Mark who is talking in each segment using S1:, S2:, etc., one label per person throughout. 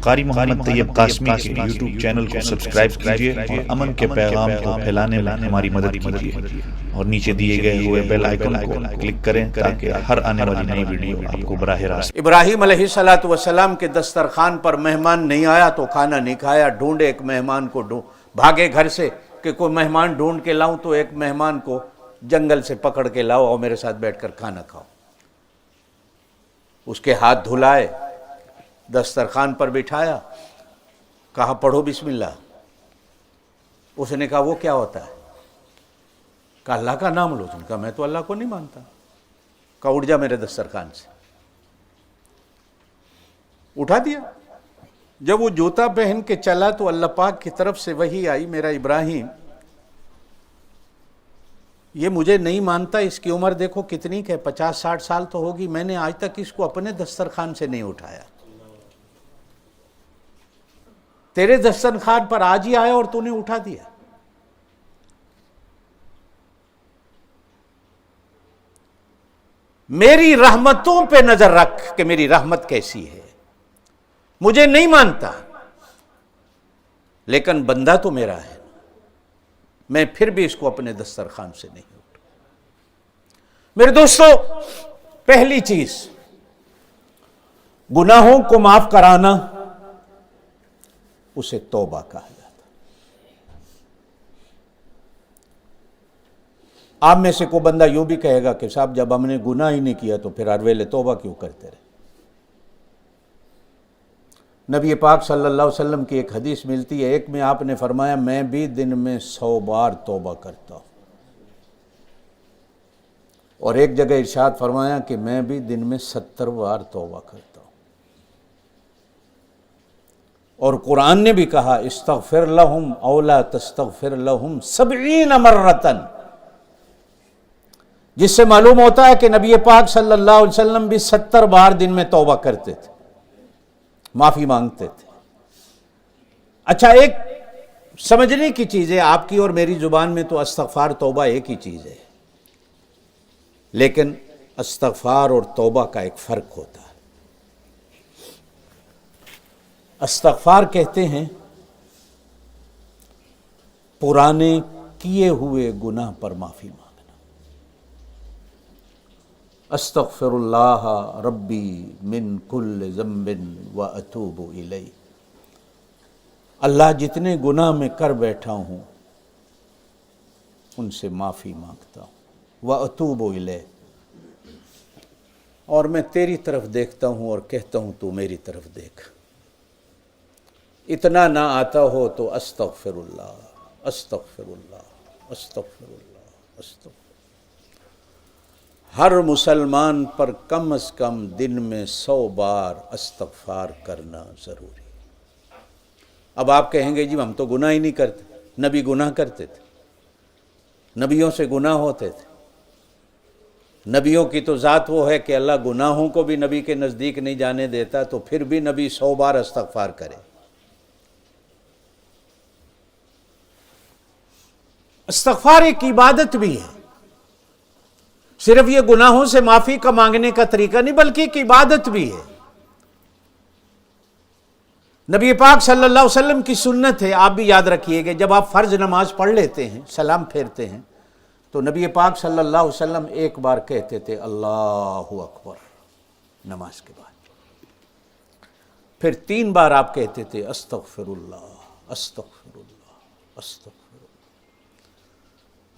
S1: قاری محمد طیب قاسمی کے YouTube channel کو سبسکرائب کیجئے اور امن کے پیغام کو پھیلانے میں ہماری مدد کیجئے اور نیچے دیے گئے ہوئے بیل آئیکن کو کلک کریں تاکہ ہر آنے والی نئی ویڈیو آپ کو براہ راست۔
S2: ابراہیم علیہ السلام کے دسترخوان پر مہمان نہیں آیا تو کھانا نہیں کھایا، ڈھونڈے ایک مہمان کو، بھاگے گھر سے کہ کوئی مہمان ڈھونڈ کے لاؤں، تو ایک مہمان کو جنگل سے پکڑ کے لاؤ اور میرے ساتھ بیٹھ کر کھانا کھاؤ۔ اس کے ہاتھ دھلائے، دسترخوان پر بٹھایا، کہا پڑھو بسم اللہ۔ اس نے کہا وہ کیا ہوتا ہے؟ کہا اللہ کا نام لو۔ اس نے کہا میں تو اللہ کو نہیں مانتا۔ کہا اٹھ جا میرے دسترخوان سے۔ اٹھا دیا۔ جب وہ جوتا پہن کے چلا تو اللہ پاک کی طرف سے وحی آئی، میرا ابراہیم یہ مجھے نہیں مانتا، اس کی عمر دیکھو کتنی کہ 50-60 سال تو ہوگی، میں نے آج تک اس کو اپنے دسترخوان سے نہیں اٹھایا، تیرے دسترخوان پر آج ہی آیا اور تو نے اٹھا دیا۔ میری رحمتوں پہ نظر رکھ کہ میری رحمت کیسی ہے۔ مجھے نہیں مانتا لیکن بندہ تو میرا ہے، میں پھر بھی اس کو اپنے دسترخوان سے نہیں اٹھا۔ میرے دوستو، پہلی چیز گناہوں کو معاف کرانا، اسے توبہ کہا جاتا۔ آپ میں سے کوئی بندہ یوں بھی کہے گا کہ صاحب جب ہم نے گناہ ہی نہیں کیا تو پھر ہر ویلے توبہ کیوں کرتے رہے؟ نبی پاک صلی اللہ علیہ وسلم کی ایک حدیث ملتی ہے، ایک میں آپ نے فرمایا میں بھی دن میں 100 بار توبہ کرتا ہوں، اور ایک جگہ ارشاد فرمایا کہ میں بھی دن میں 70 بار توبہ کرتا ہوں، اور قرآن نے بھی کہا استغفر لہم او لا تستغفر لہم 70 مرتن، جس سے معلوم ہوتا ہے کہ نبی پاک صلی اللہ علیہ وسلم بھی 70 بار دن میں توبہ کرتے تھے، معافی مانگتے تھے۔ اچھا، ایک سمجھنے کی چیز ہے، آپ کی اور میری زبان میں تو استغفار توبہ ایک ہی چیز ہے، لیکن استغفار اور توبہ کا ایک فرق ہوتا ہے۔ استغفار کہتے ہیں پرانے کیے ہوئے گناہ پر معافی مانگنا۔ استغفر اللہ ربی من کل ذنب واتوب الیہ، اللہ جتنے گناہ میں کر بیٹھا ہوں ان سے معافی مانگتا ہوں، واتوب الیہ، اور میں تیری طرف دیکھتا ہوں اور کہتا ہوں تو میری طرف دیکھ۔ اتنا نہ آتا ہو تو استغفر اللہ، استغفر اللہ، استغفر اللہ، استغفر۔ ہر مسلمان پر کم از کم دن میں 100 بار استغفار کرنا ضروری۔ اب آپ کہیں گے جی ہم تو گناہ ہی نہیں کرتے، نبی گناہ کرتے تھے، نبیوں سے گناہ ہوتے تھے، نبیوں کی تو ذات وہ ہے کہ اللہ گناہوں کو بھی نبی کے نزدیک نہیں جانے دیتا، تو پھر بھی نبی 100 بار استغفار کرے۔ استغفار ایک عبادت بھی ہے، صرف یہ گناہوں سے معافی کا مانگنے کا طریقہ نہیں بلکہ ایک عبادت بھی ہے۔ نبی پاک صلی اللہ علیہ وسلم کی سنت ہے، آپ بھی یاد رکھیے کہ جب آپ فرض نماز پڑھ لیتے ہیں، سلام پھیرتے ہیں، تو نبی پاک صلی اللہ علیہ وسلم ایک بار کہتے تھے اللہ اکبر نماز کے بعد، پھر 3 بار آپ کہتے تھے استغفر اللہ، استغفر اللہ، استغفر اللہ۔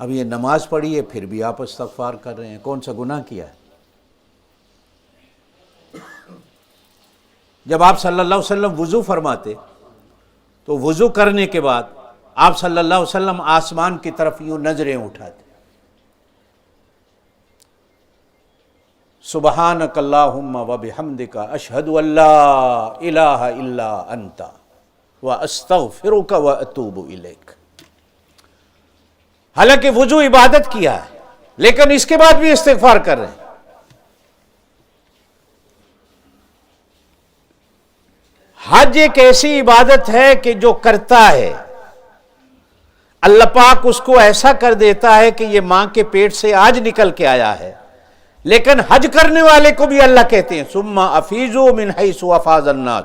S2: اب یہ نماز پڑھی ہے پھر بھی آپ استغفار کر رہے ہیں، کون سا گناہ کیا ہے؟ جب آپ صلی اللہ علیہ وسلم وضو فرماتے تو وضو کرنے کے بعد آپ صلی اللہ علیہ وسلم آسمان کی طرف یوں نظریں اٹھاتے، سبحانک اللہم وبحمدک اشہد ان لا الہ الا انت واستغفرک واتوب الیک۔ حالانکہ وضو عبادت کیا ہے لیکن اس کے بعد بھی استغفار کر رہے ہیں۔ حج ایک ایسی عبادت ہے کہ جو کرتا ہے اللہ پاک اس کو ایسا کر دیتا ہے کہ یہ ماں کے پیٹ سے آج نکل کے آیا ہے، لیکن حج کرنے والے کو بھی اللہ کہتے ہیں ثم افیضوا من حیث افاض الناس